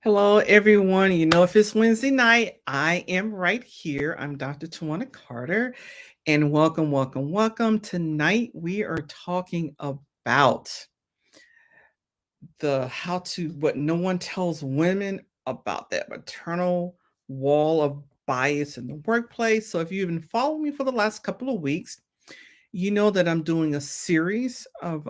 Hello, everyone. If it's Wednesday night, I am right here. I'm Dr. Twanna Carter, and welcome, welcome, welcome. Tonight, we are talking about what no one tells women about that maternal wall of bias in the workplace. So, if you've been following me for the last couple of weeks, you know that I'm doing a series of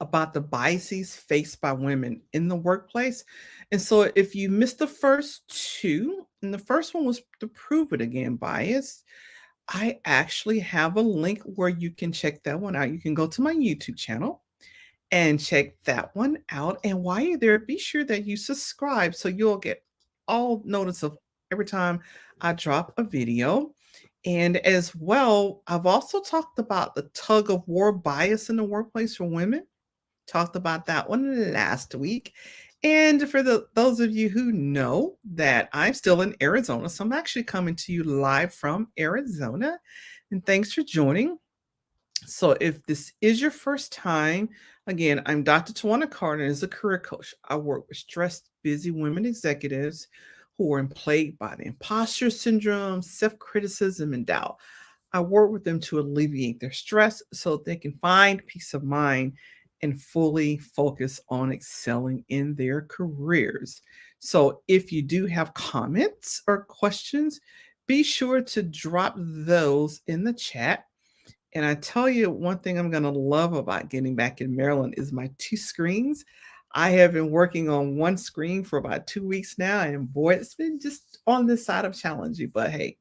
about the biases faced by women in the workplace. And so if you missed the first two, and the first one was the prove it again bias, I actually have a link where you can check that one out. You can go to my YouTube channel and check that one out. And while you're there, be sure that you subscribe so you'll get all notice of every time I drop a video. And as well, I've also talked about the tug of war bias in the workplace for women. Talked about that one last week. And for those of you who know that I'm still in Arizona, so I'm actually coming to you live from Arizona. And thanks for joining. So if this is your first time, again, I'm Dr. Twanna Carter as a career coach. I work with stressed, busy women executives who are plagued by the imposter syndrome, self-criticism, and doubt. I work with them to alleviate their stress so they can find peace of mind and fully focus on excelling in their careers. So, if you do have comments or questions, be sure to drop those in the chat. And I tell you, one thing I'm going to love about getting back in Maryland is my two screens. I have been working on one screen for about 2 weeks now, and boy, it's been just on this side of challenging, but hey,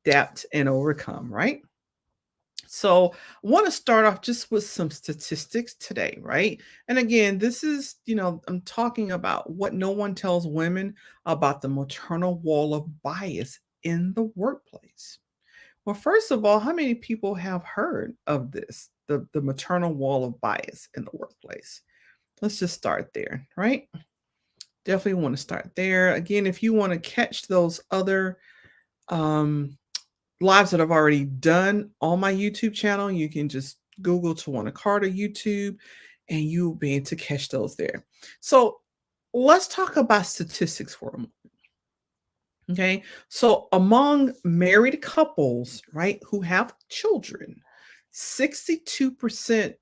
adapt and overcome, right? So, I want to start off just with some statistics today, right? And again, this is, I'm talking about what no one tells women about the maternal wall of bias in the workplace. Well, first of all, how many people have heard of this, the maternal wall of bias in the workplace? Let's just start there, right? Definitely want to start there. Again, if you want to catch those other um, lives that I've already done on my YouTube channel, you can just Google Twanna Carter YouTube and you'll be able to catch those there. So let's talk about statistics for a moment. Okay. So among married couples, right, who have children, 62%,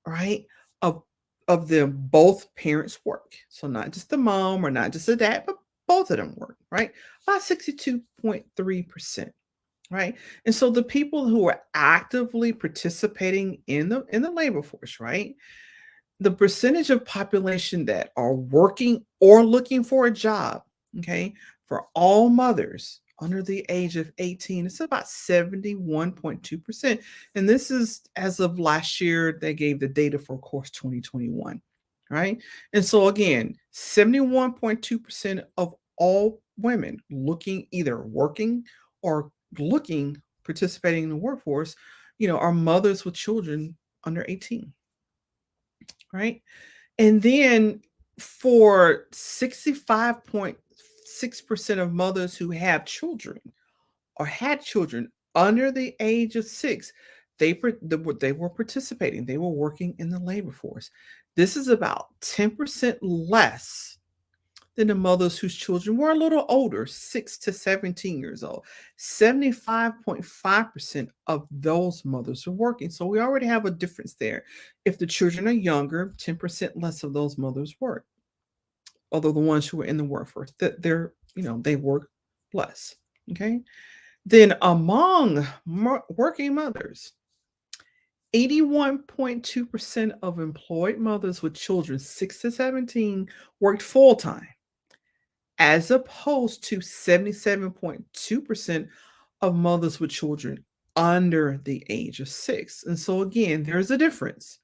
right, of of them both parents work. So not just the mom or not just the dad, but both of them work, right? About 62.3%. Right. And so the people who are actively participating in the labor force, right? The percentage of population that are working or looking for a job, okay, for all mothers under the age of 18, it's about 71.2%. And this is as of last year, they gave the data for course 2021. Right. And so again, 71.2% of all women looking either working or looking participating in the workforce, are mothers with children under 18, right? And then for 65.6% of mothers who have children or had children under the age of 6, they were participating, they were working in the labor force. This is about 10% less than the mothers whose children were a little older, 6 to 17 years old. 75.5% of those mothers are working. So we already have a difference there. If the children are younger, 10% less of those mothers work. Although the ones who are in the workforce, that they work less. Okay. Then among working mothers, 81.2% of employed mothers with children 6 to 17 worked full time, as opposed to 77.2% of mothers with children under the age of 6. And so, again, there's a difference.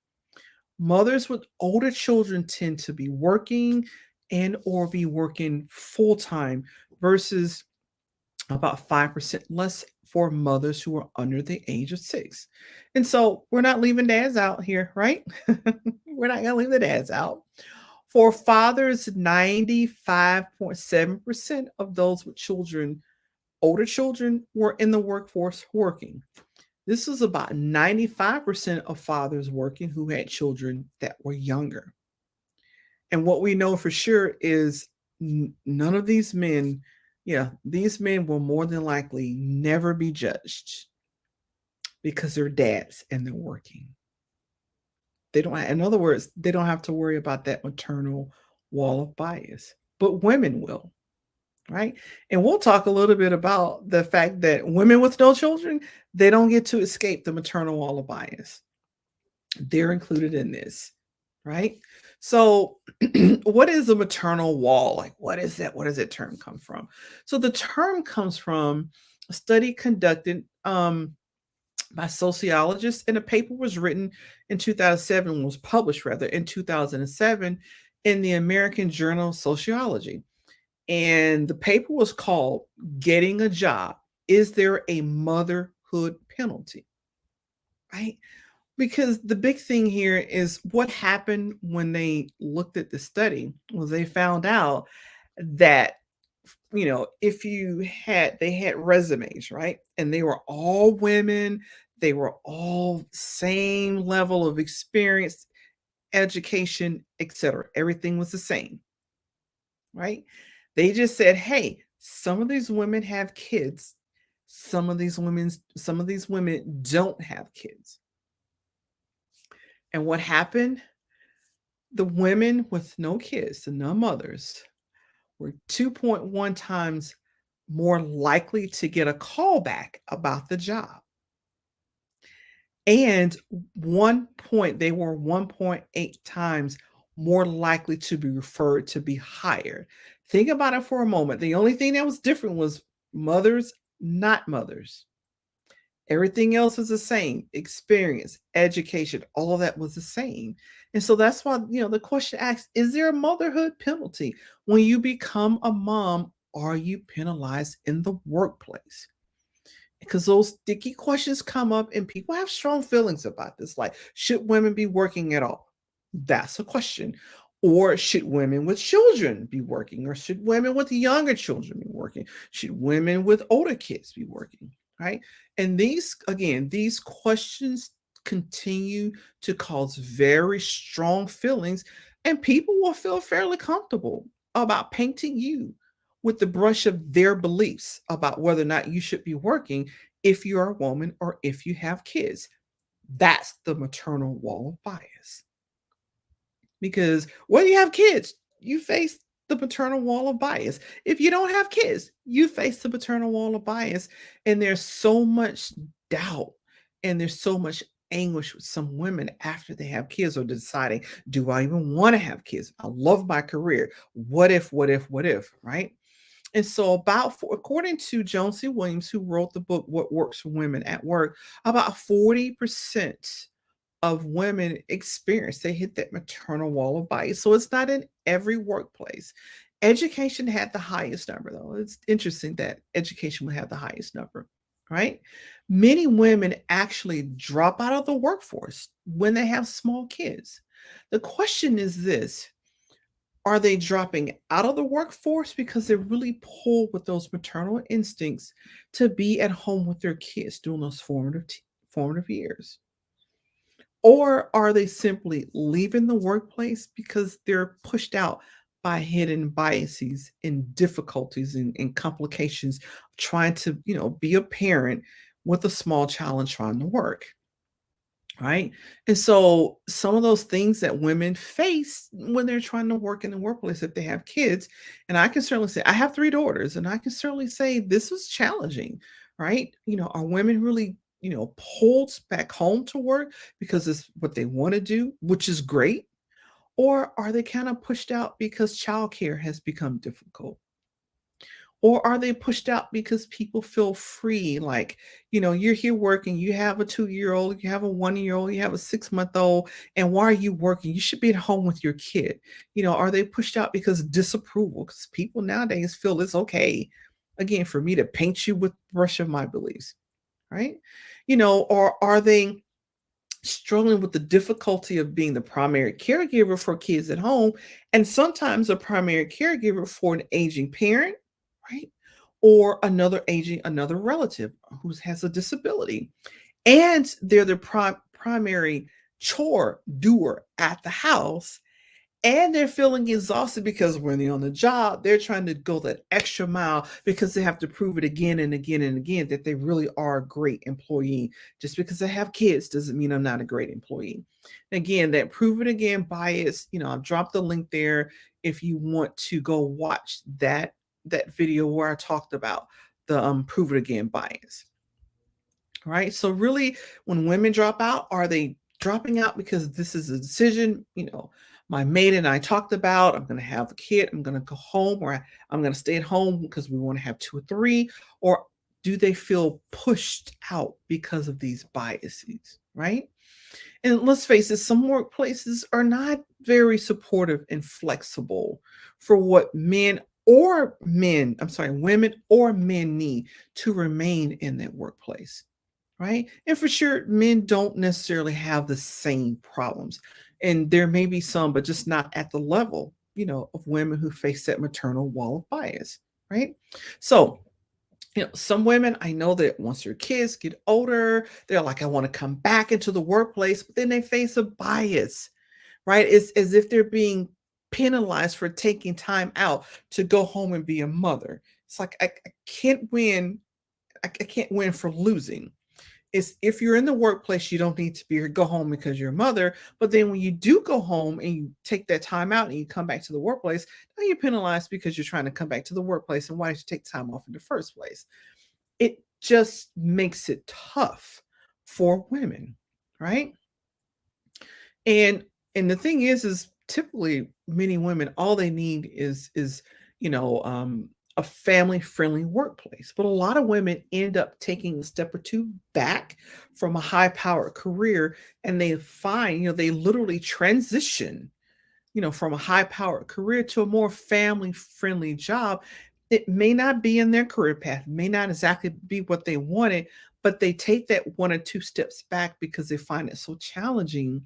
Mothers with older children tend to be working and or be working full time versus about 5% less for mothers who are under the age of 6. And so we're not leaving dads out here, right? We're not going to leave the dads out. For fathers, 95.7% of those with children, older children, were in the workforce working. This is about 95% of fathers working who had children that were younger. And what we know for sure is none of these men, yeah, these men will more than likely never be judged because they're dads and they're working. They don't, in other words, they don't have to worry about that maternal wall of bias, but women will, right? And we'll talk a little bit about the fact that women with no children, they don't get to escape the maternal wall of bias. They're included in this, right? So, what is a maternal wall? Like, what is that? Where does that term come from? So, the term comes from a study conducted by sociologists, and a paper was written in 2007, was published rather in 2007 in the American Journal of Sociology. And the paper was called Getting a Job. Is there a motherhood penalty? Right? Because the big thing here is what happened when they looked at the study was they found out that if they had resumes, right? And they were all women, they were all same level of experience, education, etc. Everything was the same, right? They just said, "Hey, some of these women have kids. Some of these women don't have kids." And what happened? The women with no kids, the no mothers, were 2.1 times more likely to get a call back about the job. And they were 1.8 times more likely to be referred to be hired. Think about it for a moment. The only thing that was different was mothers, not mothers. Everything else was the same. Experience, education, all of that was the same. And so that's why, the question asks, is there a motherhood penalty? When you become a mom, are you penalized in the workplace? Because those sticky questions come up and people have strong feelings about this. Like, should women be working at all? That's a question. Or should women with children be working? Or should women with younger children be working? Should women with older kids be working? Right. And these questions continue to cause very strong feelings, and people will feel fairly comfortable about painting you with the brush of their beliefs about whether or not you should be working if you're a woman or if you have kids. That's the maternal wall of bias. Because when you have kids, you face the maternal wall of bias. If you don't have kids, you face the maternal wall of bias. And there's so much doubt and there's so much anguish with some women after they have kids or deciding, do I even want to have kids? I love my career. What if, right? And so, according to Joan C. Williams, who wrote the book What Works for Women at Work, about 40% of women they hit that maternal wall of bias. So it's not in every workplace. Education had the highest number, though. It's interesting that education would have the highest number, right? Many women actually drop out of the workforce when they have small kids. The question is this: are they dropping out of the workforce because they're really pulled with those maternal instincts to be at home with their kids during those formative years? Or are they simply leaving the workplace because they're pushed out by hidden biases and difficulties and complications trying to, be a parent with a small child and trying to work? Right. And so some of those things that women face when they're trying to work in the workplace, if they have kids, and I can certainly say I have three daughters, and I can certainly say this was challenging, right? Are women really, pulled back home to work because it's what they want to do, which is great? Or are they kind of pushed out because childcare has become difficult? Or are they pushed out because people feel free? Like, you're here working, you have a 2-year old, you have a 1-year old, you have a 6-month old, and why are you working? You should be at home with your kid. Are they pushed out because disapproval? Because people nowadays feel it's okay, again, for me to paint you with the brush of my beliefs, right? Or are they struggling with the difficulty of being the primary caregiver for kids at home, and sometimes a primary caregiver for an aging parent, right? Or another relative who has a disability. And they're the primary chore doer at the house. and they're feeling exhausted because when they're on the job, they're trying to go that extra mile because they have to prove it again and again and again that they really are a great employee. Just because I have kids doesn't mean I'm not a great employee. Again, that prove it again bias, I've dropped the link there if you want to go watch that video where I talked about the prove it again bias. Right? So really, when women drop out, are they dropping out because this is a decision, my mate and I talked about, I'm going to have a kid, I'm going to go home, or I'm going to stay at home because we want to have two or three, or do they feel pushed out because of these biases, right? And let's face it, some workplaces are not very supportive and flexible for what women or men need to remain in that workplace, right? And for sure, men don't necessarily have the same problems. And there may be some, but just not at the level, of women who face that maternal wall of bias, right? So, some women, I know that once their kids get older, they're like, I want to come back into the workplace, but then they face a bias, right? It's as if they're being penalized for taking time out to go home and be a mother. It's like, I can't win. I can't win for losing. Is if you're in the workplace, you don't need to be here, go home because you're a mother. But then when you do go home and you take that time out and you come back to the workplace, now you're penalized because you're trying to come back to the workplace. And why did you take time off in the first place? It just makes it tough for women, right? And the thing is typically many women, all they need is a family friendly workplace. But a lot of women end up taking a step or two back from a high powered career, and they find, they literally transition, from a high powered career to a more family friendly job. It may not be in their career path, may not exactly be what they wanted, but they take that one or two steps back because they find it so challenging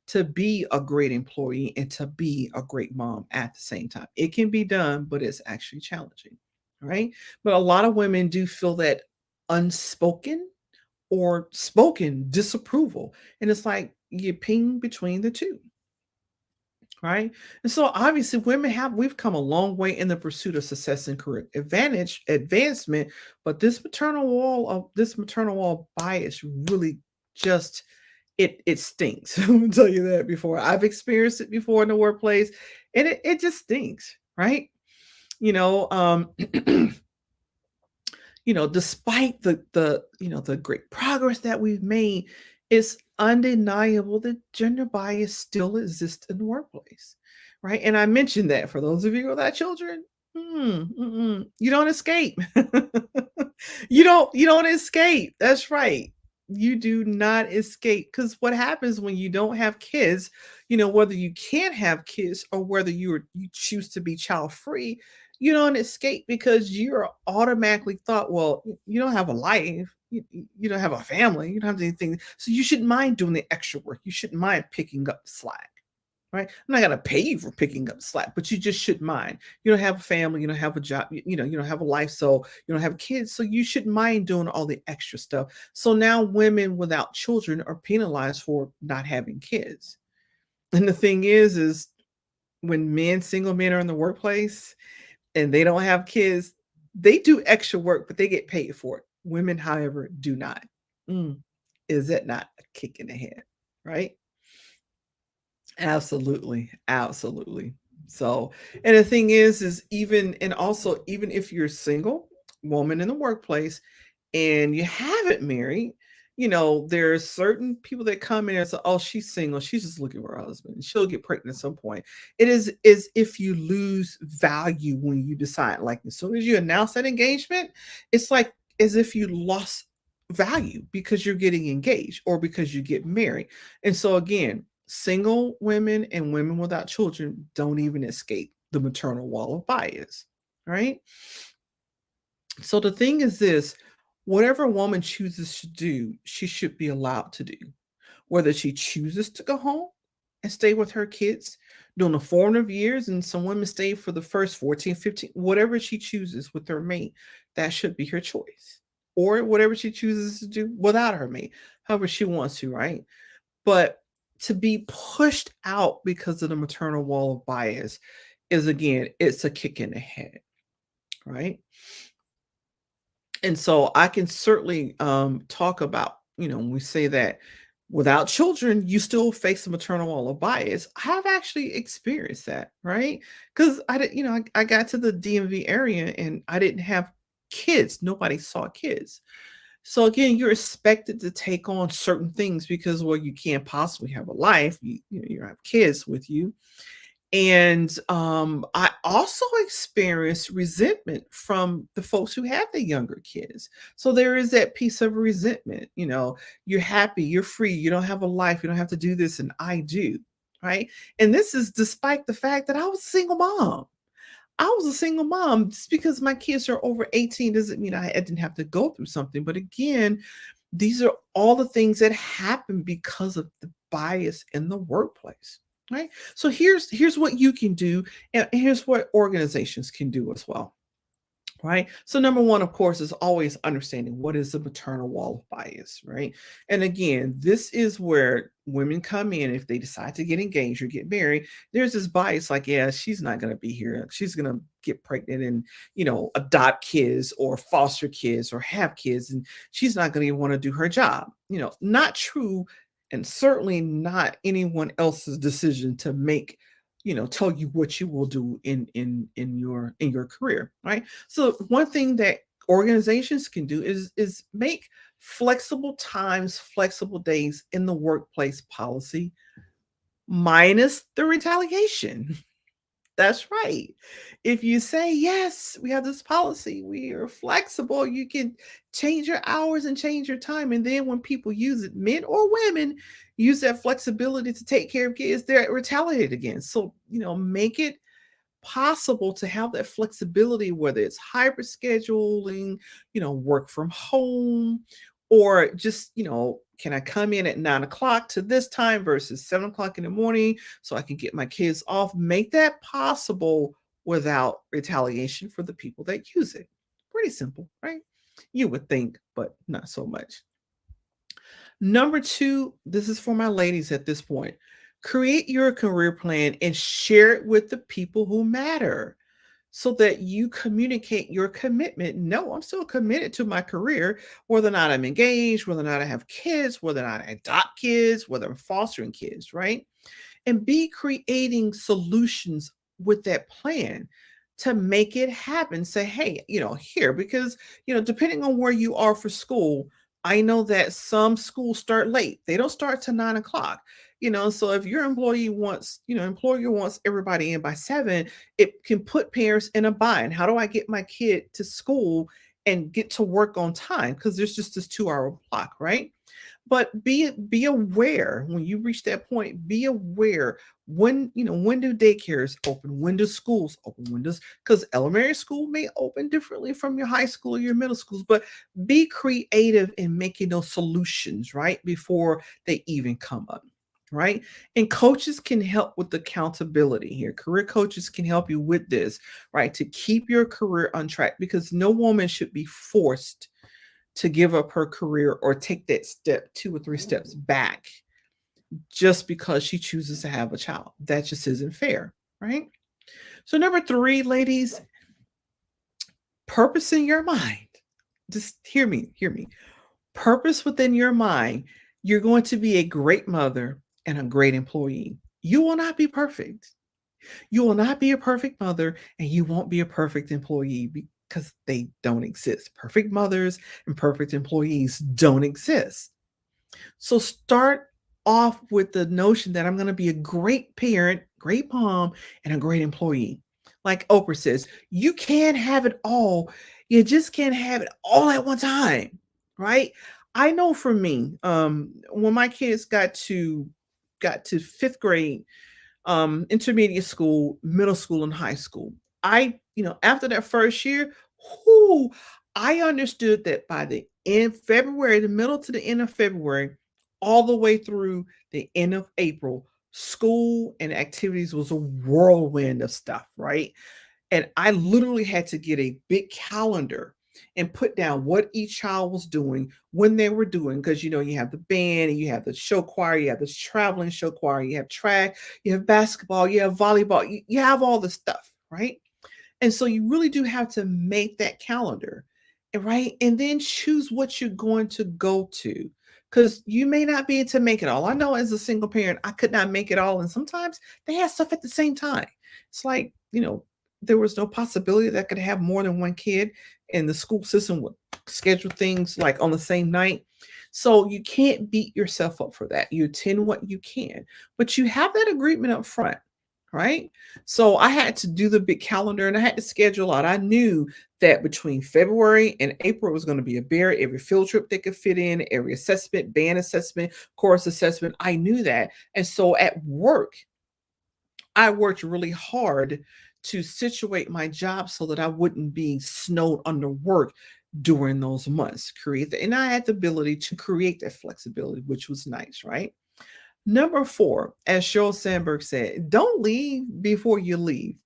to be a great employee and to be a great mom at the same time. It can be done, but it's actually challenging, right? But a lot of women do feel that unspoken or spoken disapproval. And it's like you ping between the two, right? And so obviously we've come a long way in the pursuit of success and career advancement, but this maternal wall bias really just it stinks. I'm gonna tell you that before. I've experienced it before in the workplace, and it just stinks, right? You know, um, despite the great progress that we've made, it's undeniable that gender bias still exists in the workplace, right? And I mentioned that for those of you without children, you don't escape. You don't escape. That's right. You do not escape, because what happens when you don't have kids, whether you can't have kids or whether you choose to be child free, you don't escape because you're automatically thought, well, you don't have a life, you don't have a family, you don't have anything, so you shouldn't mind doing the extra work, you shouldn't mind picking up the slack, right? I'm not gonna pay you for picking up slack, but you just shouldn't mind. You don't have a family, you don't have a job, you don't have a life, so you don't have kids, so you shouldn't mind doing all the extra stuff. So now women without children are penalized for not having kids. And the thing is when single men are in the workplace and they don't have kids, they do extra work, but they get paid for it. Women, however, do not. Mm, is that not a kick in the head, right? Absolutely, absolutely. So, and the thing is even if you're single woman in the workplace and you haven't married, there are certain people that come in and say, "Oh, she's single. She's just looking for a husband. She'll get pregnant at some point." It is if you lose value when you decide, like as soon as you announce that engagement, it's like as if you lost value because you're getting engaged or because you get married. And so again, single women and women without children don't even escape the maternal wall of bias, right? So the thing is this, whatever a woman chooses to do, she should be allowed to do. Whether she chooses to go home and stay with her kids during the formative years, and some women stay for the first 14, 15, whatever she chooses with her mate, that should be her choice. Or whatever she chooses to do without her mate, however she wants to, right? But to be pushed out because of the maternal wall of bias is, again, it's a kick in the head, right? And so I can certainly talk about, when we say that without children, you still face the maternal wall of bias. I have actually experienced that, right? Because I did, I got to the DMV area and I didn't have kids. Nobody saw kids. So again, you're expected to take on certain things because, well, you can't possibly have a life. You have kids with you. And I also experienced resentment from the folks who have the younger kids. So there is that piece of resentment. You're happy, you're free, you don't have a life, you don't have to do this, and I do. Right. And this is despite the fact that I was a single mom. I was a single mom. Just because my kids are over 18 doesn't mean I didn't have to go through something. But again, these are all the things that happen because of the bias in the workplace, right? So here's what you can do, and here's what organizations can do as well. Right. So, number one, of course, is always understanding what is the maternal wall of bias. Right. And again, this is where women come in if they decide to get engaged or get married. There's this bias like, yeah, she's not going to be here. She's going to get pregnant and, adopt kids or foster kids or have kids. And she's not going to want to do her job. Not true. And certainly not anyone else's decision to make, tell you what you will do in your career, right? So one thing that organizations can do is make flexible times, flexible days in the workplace policy, minus the retaliation. That's right. If you say, yes, we have this policy, we are flexible, you can change your hours and change your time. And then when people use it, men or women use that flexibility to take care of kids, they're retaliated against. So, make it possible to have that flexibility, whether it's hybrid scheduling, work from home, or just, can I come in at 9 o'clock to this time versus 7 o'clock in the morning so I can get my kids off? Make that possible without retaliation for the people that use it. Pretty simple, right? You would think, but not so much. Number two, this is for my ladies at this point. Create your career plan and share it with the people who matter so that you communicate your commitment. No, I'm still committed to my career, whether or not I'm engaged, whether or not I have kids, whether or not I adopt kids, whether I'm fostering kids, right? And be creating solutions with that plan to make it happen. Say, hey, here, because, depending on where you are for school, I know that some schools start late. They don't start till 9 o'clock. So if your employer wants everybody in by 7, it can put parents in a bind. How do I get my kid to school and get to work on time? Because there's just this 2-hour block, right? But be aware when you reach that point. Be aware when do daycares open, when do schools open, because elementary school may open differently from your high school or your middle schools. But be creative in making those solutions right before they even come up. Right. And coaches can help with accountability here. Career coaches can help you with this, right? To keep your career on track, because no woman should be forced to give up her career or take that step 2 or 3 steps back just because she chooses to have a child. That just isn't fair, right? So, number 3, ladies, purpose in your mind. Just hear me. Purpose within your mind. You're going to be a great mother and a great employee. You will not be perfect. You will not be a perfect mother, and you won't be a perfect employee because they don't exist. Perfect mothers and perfect employees don't exist. So start off with the notion that I'm going to be a great parent, great mom, and a great employee. Like Oprah says, you can't have it all. You just can't have it all at one time, right? I know for me, when my kids got to 5th grade, intermediate school, middle school, and high school. After that first year, whoo, I understood that by the end February, the middle to the end of February, all the way through the end of April, school and activities was a whirlwind of stuff, right? And I literally had to get a big calendar and put down what each child was doing when they were doing, because you have the band and you have the show choir, you have this traveling show choir, you have track, you have basketball, you have volleyball, you have all this stuff, right? And so you really do have to make that calendar, right? And then choose what you're going to go to. Because you may not be able to make it all. I know as a single parent, I could not make it all. And sometimes they have stuff at the same time. It's like, there was no possibility that I could have more than one kid, and the school system would schedule things like on the same night. So you can't beat yourself up for that. You attend what you can, but you have that agreement up front, right? So I had to do the big calendar and I had to schedule out. I knew that between February and April was going to be a bear. Every field trip they could fit in, every assessment, band assessment, course assessment. I knew that. And so at work, I worked really hard to situate my job so that I wouldn't be snowed under work during those months. And I had the ability to create that flexibility, which was nice, right? Number 4, as Sheryl Sandberg said, don't leave before you leave.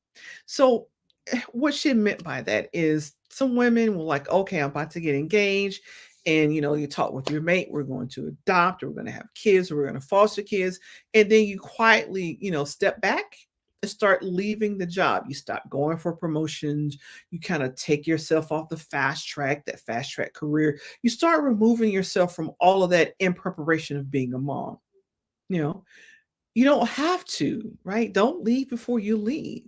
So, what she meant by that is some women were like, okay, I'm about to get engaged. And you talk with your mate, we're going to adopt, or we're going to have kids, or we're going to foster kids. And then you quietly, step back and start leaving the job. You stop going for promotions. You kind of take yourself off the that fast track career. You start removing yourself from all of that in preparation of being a mom. You know, you don't have to, right? Don't leave before you leave.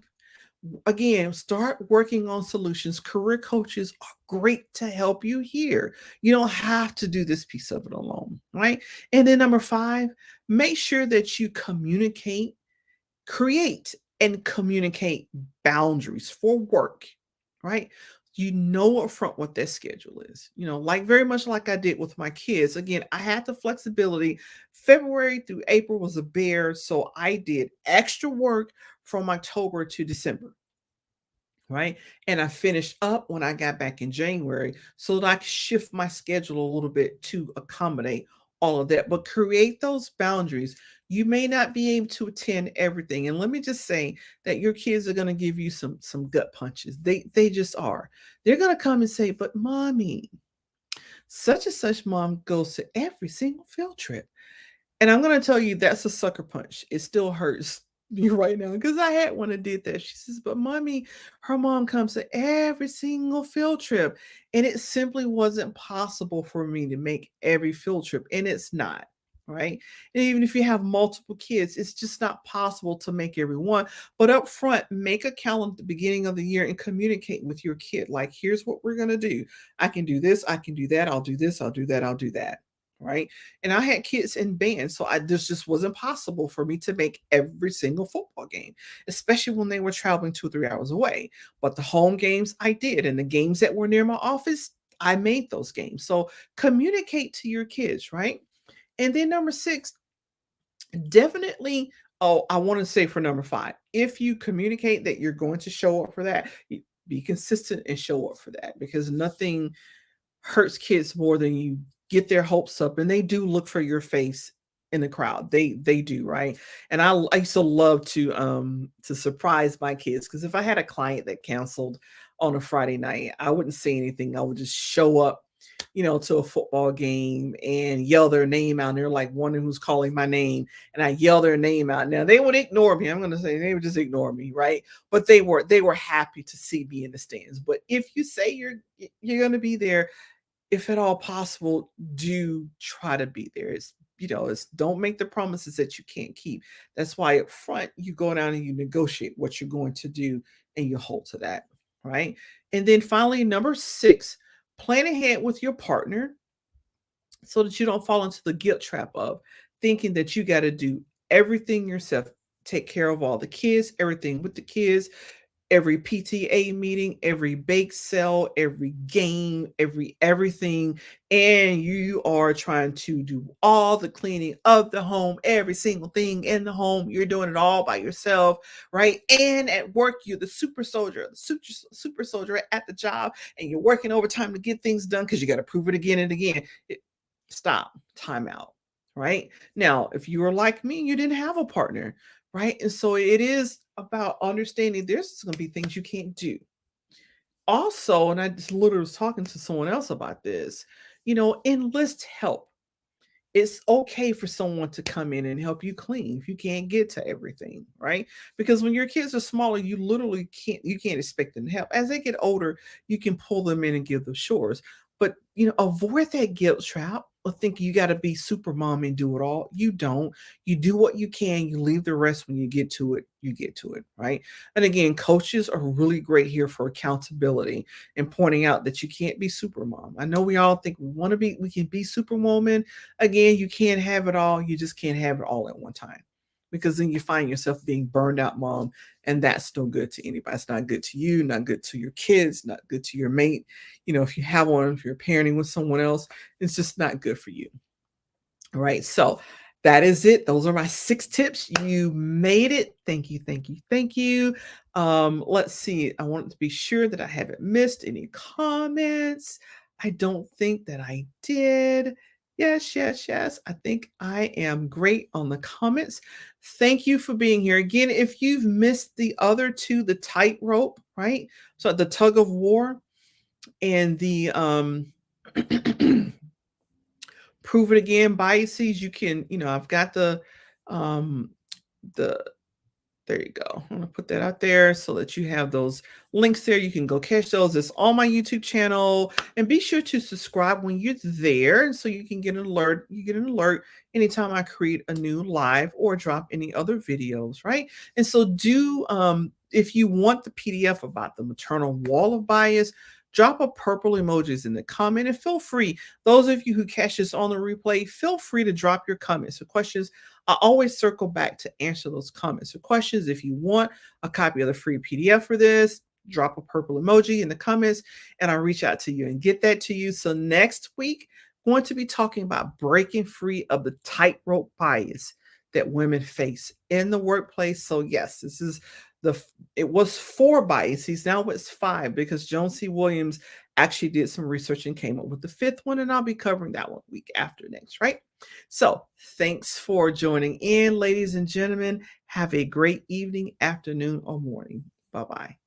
Again, start working on solutions. Career coaches are great to help you here. You don't have to do this piece of it alone, right? And then number 5, make sure that you create and communicate boundaries for work, right? You know upfront what their schedule is. Like very much like I did with my kids. Again, I had the flexibility. February through April was a bear, so I did extra work from October to December, right? And I finished up when I got back in January so that I could shift my schedule a little bit to accommodate all of that. But create those boundaries. You may not be able to attend everything. And let me just say that your kids are going to give you some gut punches. They just are. They're going to come and say, "But mommy, such and such mom goes to every single field trip." And I'm gonna tell you that's a sucker punch. It still hurts me right now because I had one that did that. She says, "But mommy, her mom comes to every single field trip." And it simply wasn't possible for me to make every field trip. And it's not, right? And even if you have multiple kids, it's just not possible to make every one. But up front, make a calendar at the beginning of the year and communicate with your kid. Like, here's what we're gonna do. I can do this, I can do that, I'll do this, I'll do that, I'll do that. Right. And I had kids in band, so this just wasn't possible for me to make every single football game, especially when they were traveling 2 or 3 hours away. But the home games I did, and the games that were near my office, I made those games. So communicate to your kids, right? And then number 6, definitely. Oh, I want to say for number 5, if you communicate that you're going to show up for that, be consistent and show up for that, because nothing hurts kids more than you get their hopes up, and they do look for your face in the crowd. They do, right? And I used to love to surprise my kids, because if I had a client that canceled on a Friday night, I wouldn't say anything. I would just show up, to a football game and yell their name out. And they're like wondering who's calling my name, and I yell their name out. Now they would ignore me. I'm gonna say they would just ignore me, right? But they were happy to see me in the stands. But if you say you're gonna be there, if at all possible, do try to be there. It's don't make the promises that you can't keep. That's why up front you go down and you negotiate what you're going to do and you hold to that, right? And then finally, number 6, plan ahead with your partner so that you don't fall into the guilt trap of thinking that you got to do everything yourself. Take care of all the kids, everything with the kids, every PTA meeting, every bake sale, every game, everything, and you are trying to do all the cleaning of the home, every single thing in the home. You're doing it all by yourself, right? And at work, you're the super soldier at the job, and you're working overtime to get things done because you got to prove it again and again. Stop, time out, right? Now, if you were like me, you didn't have a partner, right? And so it is about understanding there's going to be things you can't do. Also, and I just literally was talking to someone else about this, enlist help. It's okay for someone to come in and help you clean if you can't get to everything, right? Because when your kids are smaller, you can't expect them to help. As they get older, you can pull them in and give them chores. But avoid that guilt trap or think you got to be super mom and do it all. You don't. You do what you can, you leave the rest. When you get to it, you get to it, right? And again, coaches are really great here for accountability and pointing out that you can't be super mom. I know we all think we can be superwoman. Again, you can't have it all. You just can't have it all at one time, because then you find yourself being burned out mom, and that's no good to anybody. It's not good to you, not good to your kids, not good to your mate. If you have one, if you're parenting with someone else, it's just not good for you. All right. So that is it. Those are my 6 tips. You made it. Thank you. Thank you. Thank you. Let's see. I want to be sure that I haven't missed any comments. I don't think that I did. Yes, yes, yes. I think I am great on the comments. Thank you for being here. Again, if you've missed the other 2, the tightrope, right? So the tug of war and the prove it again biases, you can, I've got the there you go. I'm going to put that out there so that you have those links there. You can go catch those. It's on my YouTube channel. And be sure to subscribe when you're there so you can get an alert. You get an alert anytime I create a new live or drop any other videos, right? And so if you want the PDF about the maternal wall of bias, drop a purple emojis in the comment, and feel free, those of you who catch this on the replay, feel free to drop your comments or questions. I always circle back to answer those comments or questions. If you want a copy of the free PDF for this, drop a purple emoji in the comments and I'll reach out to you and get that to you. So next week, going to be talking about breaking free of the tightrope bias that women face in the workplace. So yes, it was 4 biases. Now it's 5, because Joan C. Williams actually did some research and came up with the 5th one, and I'll be covering that one week after next, right? So thanks for joining in, ladies and gentlemen. Have a great evening, afternoon, or morning. Bye-bye.